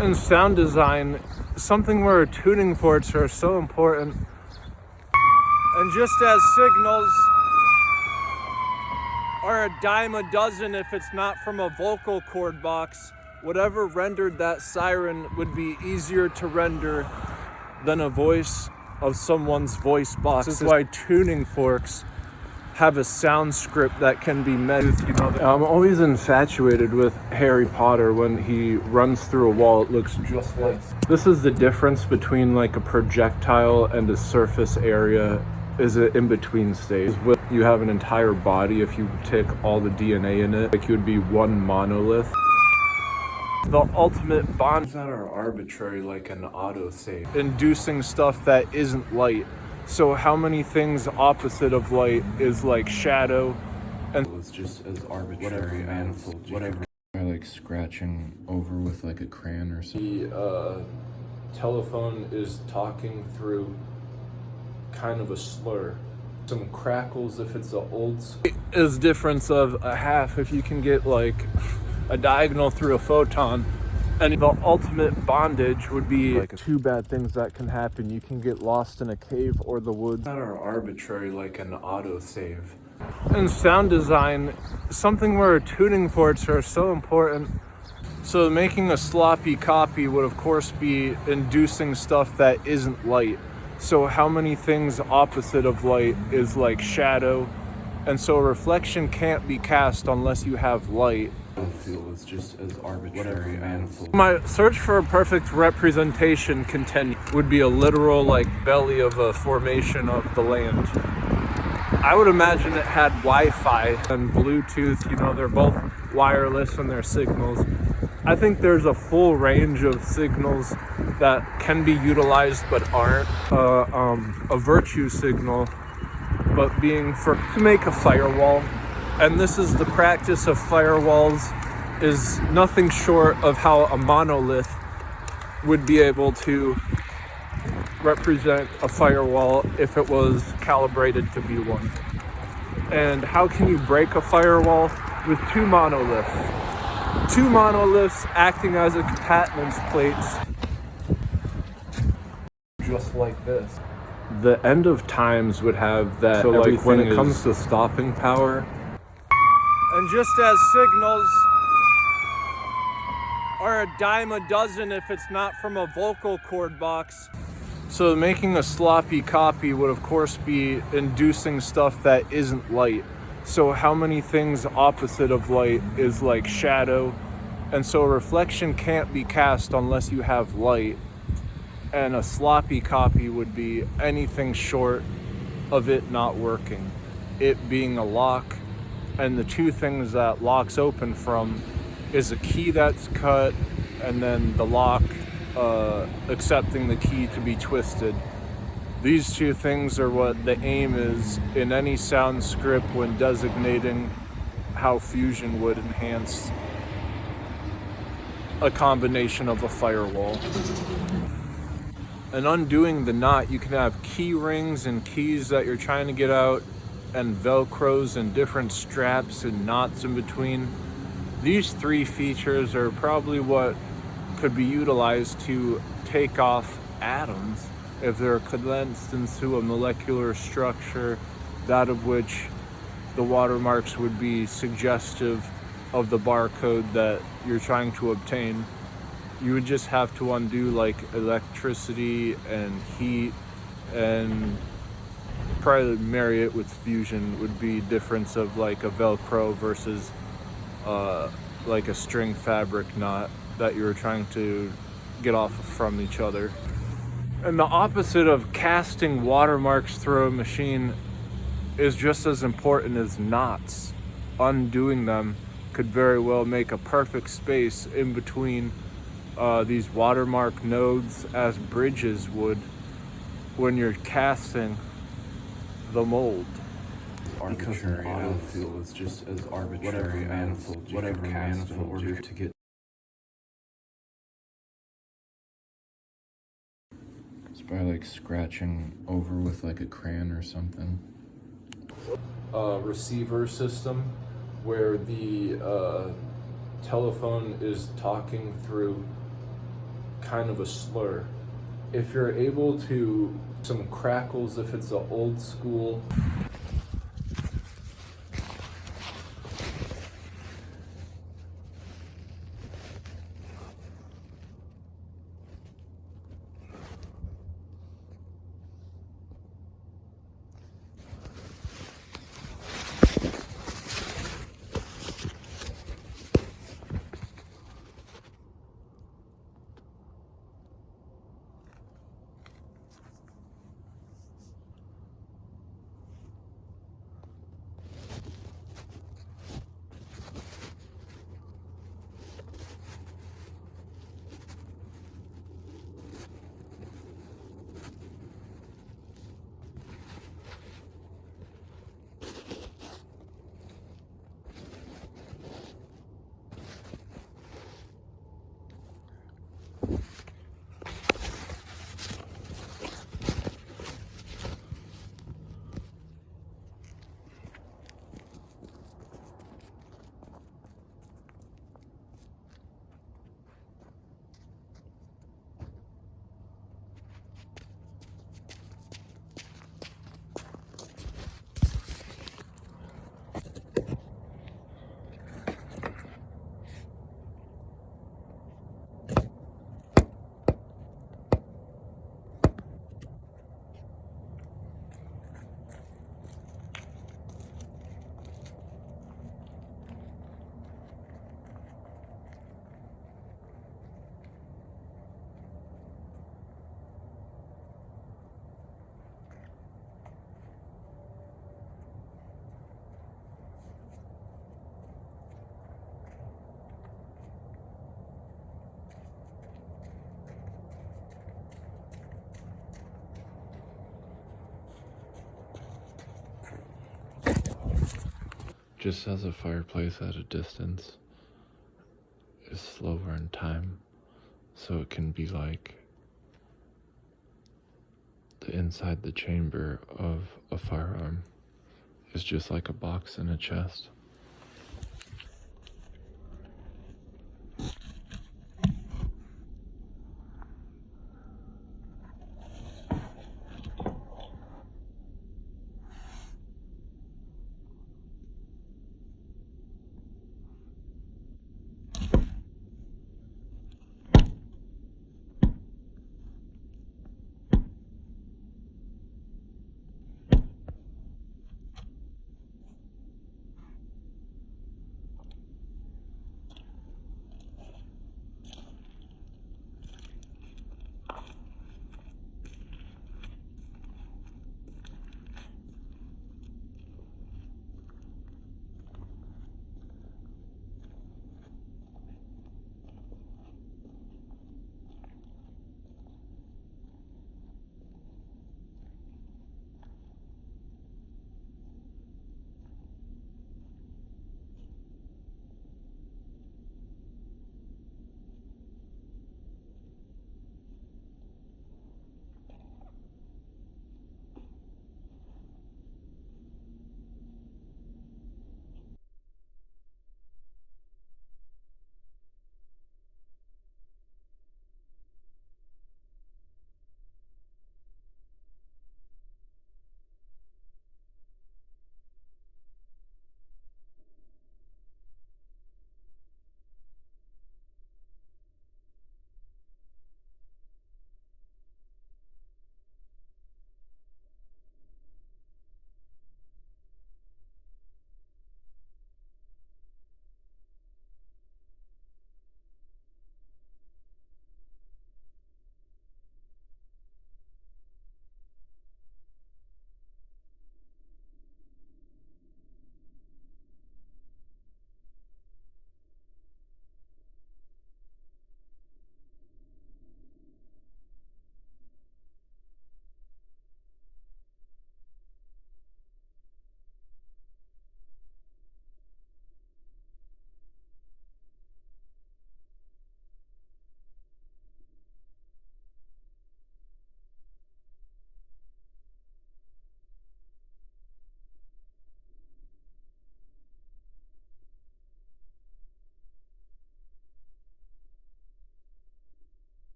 In sound design, something where tuning forks are so important. And just as signals are a dime a dozen if it's not from a vocal cord box, whatever rendered that siren would be easier to render than a voice of someone's voice box. This is why tuning forks have a sound script that can be met. I'm always infatuated with Harry Potter. When he runs through a wall, it looks just like this. Is the difference between like a projectile and a surface area is an in-between stage. You have an entire body. If you take all the DNA in it, like you would be one monolith. The ultimate bonds that are arbitrary, like an autosave, inducing stuff that isn't light. So how many things opposite of light is like shadow? And it's just as arbitrary as whatever. I like scratching over with like a crayon or something. The telephone is talking through kind of a slur. Some crackles if it's an old is difference of a half if you can get like a diagonal through a photon. And the ultimate bondage would be like two bad things that can happen. You can get lost in a cave or the woods that are arbitrary, like an autosave. In sound design, something where tuning forks are so important. So making a sloppy copy would of course be inducing stuff that isn't light. So how many things opposite of light is like shadow? And so a reflection can't be cast unless you have light. I feel it's just as arbitrary as my search for a perfect representation would be a literal like belly of a formation of the land. I would imagine it had Wi-Fi and Bluetooth. They're both wireless in their signals. I think there's a full range of signals that can be utilized but aren't. A virtue signal, but being to make a firewall. And this is the practice of firewalls, is nothing short of how a monolith would be able to represent a firewall if it was calibrated to be one. And how can you break a firewall? With two monoliths. Two monoliths acting as a compactance plates. Just like this. The end of times would have that. So like when it comes to stopping power. And just as signals are a dime a dozen if it's not from a vocal cord box. So making a sloppy copy would of course be inducing stuff that isn't light. So how many things opposite of light is like shadow? And so a reflection can't be cast unless you have light. And a sloppy copy would be anything short of it not working. It being a lock. And the two things that locks open from is a key that's cut and then the lock accepting the key to be twisted. These two things are what the aim is in any sound script when designating how fusion would enhance a combination of a firewall. And undoing the knot, you can have key rings and keys that you're trying to get out, and velcros and different straps and knots in between. These three features are probably what could be utilized to take off atoms if they're condensed into a molecular structure, that of which the watermarks would be suggestive of the barcode that you're trying to obtain. You would just have to undo like electricity and heat, and probably marry it with fusion would be difference of like a Velcro versus like a string fabric knot that you were trying to get off from each other. And the opposite of casting watermarks through a machine is just as important as knots. Undoing them could very well make a perfect space in between these watermark nodes, as bridges would when you're casting the mold. Because an autofill is just as arbitrary as whatever manifold in order to get. It's by like scratching over with like a crayon or something. Receiver system where the telephone is talking through kind of a slur. If you're able to, some crackles if it's the old school. Just as a fireplace at a distance is slower in time, so it can be like the inside the chamber of a firearm is just like a box in a chest.